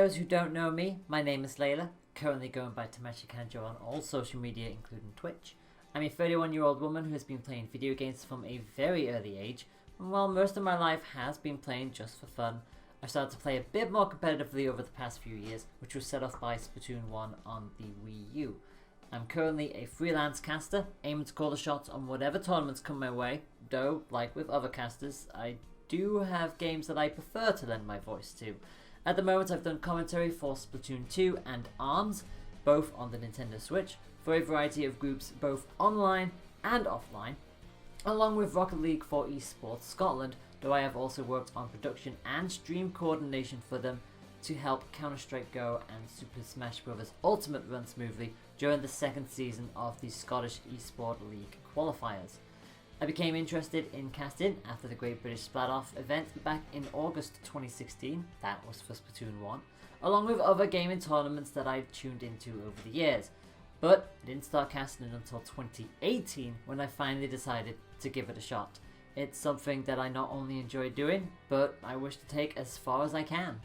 those who don't know me, my name is Layla, currently going by Tameshi Kanjo on all social media including Twitch. I'm a 31-year-old woman who has been playing video games from a very early age, and while most of my life has been playing just for fun, I started to play a bit more competitively over the past few years, which was set off by Splatoon 1 on the Wii U. I'm currently a freelance caster, aiming to call the shots on whatever tournaments come my way, though, like with other casters, I do have games that I prefer to lend my voice to. At the moment I've done commentary for Splatoon 2 and ARMS, both on the Nintendo Switch, for a variety of groups both online and offline, along with Rocket League for Esports Scotland, though I have also worked on production and stream coordination for them to help Counter-Strike Go and Super Smash Bros. Ultimate run smoothly during the second season of the Scottish Esports League qualifiers. I became interested in casting after the Great British Splat-Off event back in August 2016, that was for Splatoon 1, along with other gaming tournaments that I'd tuned into over the years. But I didn't start casting until 2018 when I finally decided to give it a shot. It's something that I not only enjoy doing, but I wish to take as far as I can.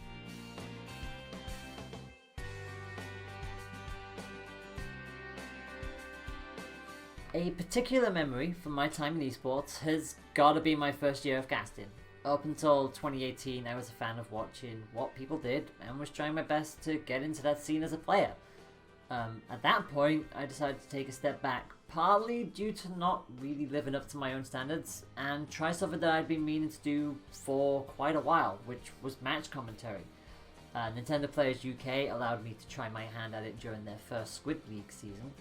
A particular memory from my time in esports has gotta be my first year of casting. Up until 2018 I was a fan of watching what people did and was trying my best to get into that scene as a player. At that point I decided to take a step back, partly due to not really living up to my own standards, and try something that I'd been meaning to do for quite a while, which was match commentary. Nintendo Players UK allowed me to try my hand at it during their first Squid League season.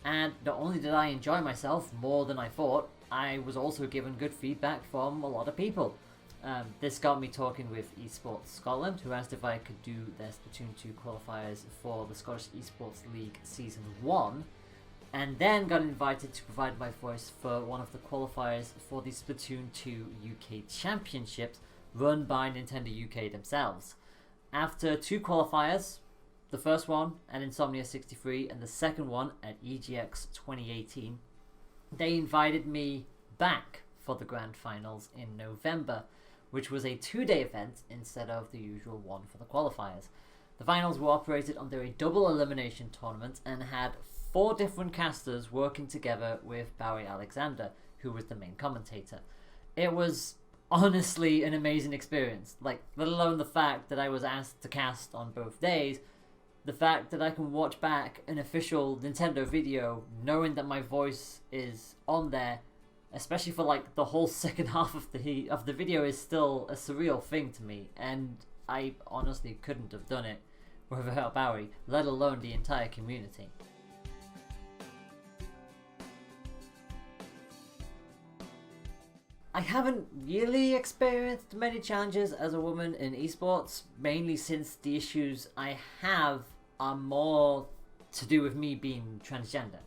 And not only did I enjoy myself more than I thought, I was also given good feedback from a lot of people. This got me talking with Esports Scotland, who asked if I could do their Splatoon 2 qualifiers for the Scottish Esports League Season 1, and then got invited to provide my voice for one of the qualifiers for the Splatoon 2 UK Championships run by Nintendo UK themselves. After two qualifiers, the first one at Insomnia 63 and the second one at EGX 2018, they invited me back for the grand finals in November, which was a 2-day event instead of the usual one for the qualifiers. The finals were operated under a double elimination tournament and had 4 different casters working together with Barry Alexander, who was the main commentator. It was honestly an amazing experience, let alone the fact that I was asked to cast on both days. The fact that I can watch back an official Nintendo video knowing that my voice is on there, especially for the whole second half of the video, is still a surreal thing to me, and I honestly couldn't have done it without Barry, let alone the entire community. I haven't really experienced many challenges as a woman in esports, mainly since the issues I have are more to do with me being transgender.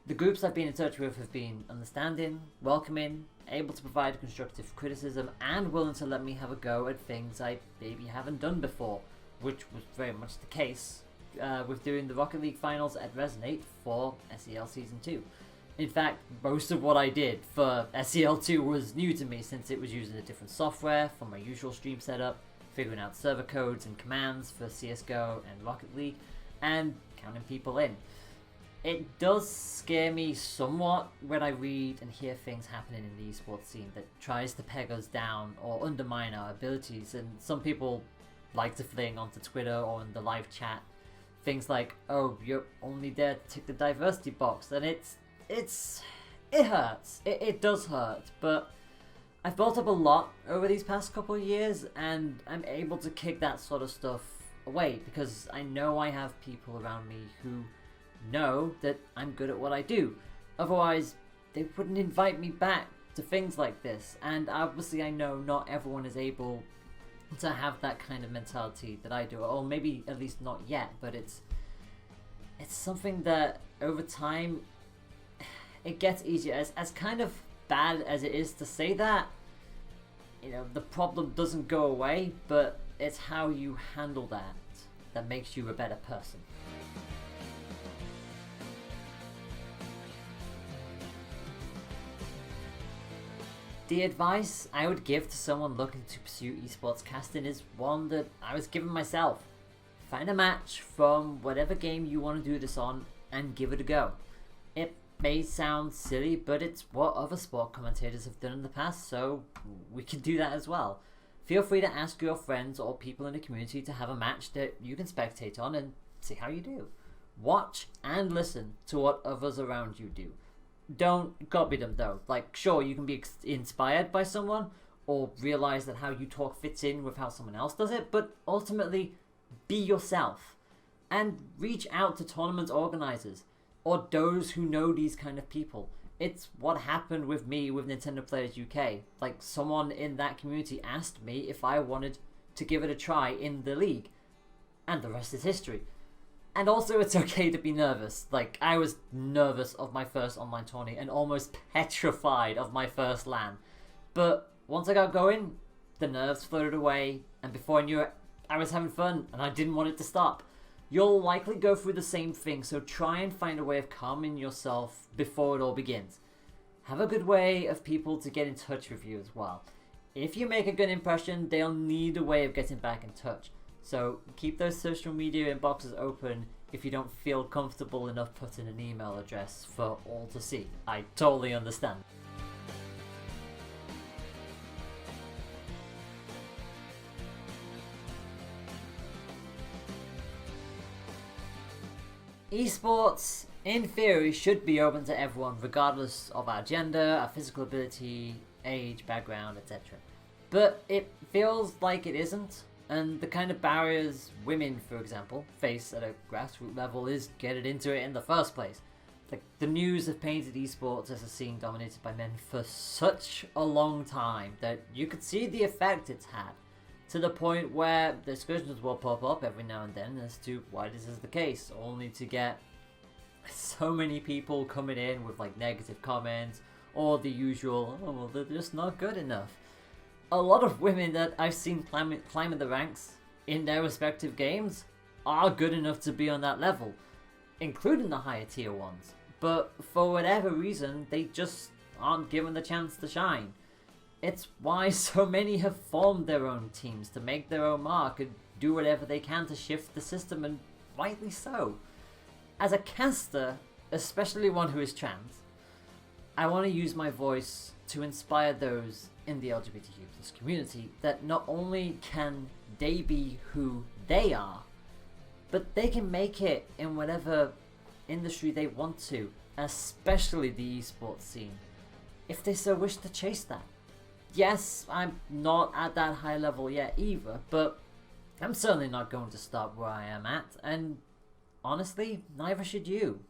The groups I've been in touch with have been understanding, welcoming, able to provide constructive criticism, and willing to let me have a go at things I maybe haven't done before, which was very much the case with doing the Rocket League finals at Resonate for SEL Season 2. In fact, most of what I did for SEL2 was new to me, since it was using a different software from my usual stream setup, figuring out server codes and commands for CSGO and Rocket League, and counting people in. It does scare me somewhat when I read and hear things happening in the esports scene that tries to peg us down or undermine our abilities, and some people like to fling onto Twitter or in the live chat things like, oh, you're only there to tick the diversity box, and it hurts. It does hurt, but I've built up a lot over these past couple of years, and I'm able to kick that sort of stuff away because I know I have people around me who know that I'm good at what I do. Otherwise, they wouldn't invite me back to things like this, and obviously I know not everyone is able to have that kind of mentality that I do, or maybe at least not yet, but it's something that over time it gets easier. As kind of bad as it is to say that, the problem doesn't go away, but it's how you handle that makes you a better person. The advice I would give to someone looking to pursue esports casting is one that I was giving myself. Find a match from whatever game you want to do this on and give it a go. It may sound silly, but it's what other sport commentators have done in the past, so we can do that as well. Feel free to ask your friends or people in the community to have a match that you can spectate on and see how you do. Watch and listen to what others around you do. Don't copy them though. Like, sure, you can be inspired by someone or realize that how you talk fits in with how someone else does it, but ultimately, be yourself and reach out to tournament organizers or those who know these kind of people. It's what happened with me with Nintendo Players UK. Like, someone in that community asked me if I wanted to give it a try in the league, and the rest is history. And also, it's okay to be nervous. Like, I was nervous of my first online tourney and almost petrified of my first LAN. But once I got going, the nerves floated away, and before I knew it, I was having fun and I didn't want it to stop. You'll likely go through the same thing, so try and find a way of calming yourself before it all begins. Have a good way of people to get in touch with you as well. If you make a good impression, they'll need a way of getting back in touch. So keep those social media inboxes open if you don't feel comfortable enough putting an email address for all to see. I totally understand. Esports, in theory, should be open to everyone, regardless of our gender, our physical ability, age, background, etc. But it feels like it isn't, and the kind of barriers women, for example, face at a grassroots level is getting into it in the first place. Like, the news have painted esports as a scene dominated by men for such a long time that you could see the effect it's had, to the point where discussions will pop up every now and then as to why this is the case, only to get so many people coming in with like negative comments or the usual, oh well, they're just not good enough. A lot of women that I've seen climbing the ranks in their respective games are good enough to be on that level, including the higher tier ones, but for whatever reason they just aren't given the chance to shine. It's why so many have formed their own teams to make their own mark and do whatever they can to shift the system, and rightly so. As a caster, especially one who is trans, I want to use my voice to inspire those in the LGBTQ+ community that not only can they be who they are, but they can make it in whatever industry they want to, especially the esports scene, if they so wish to chase that. Yes, I'm not at that high level yet either, but I'm certainly not going to stop where I am at, and honestly, neither should you.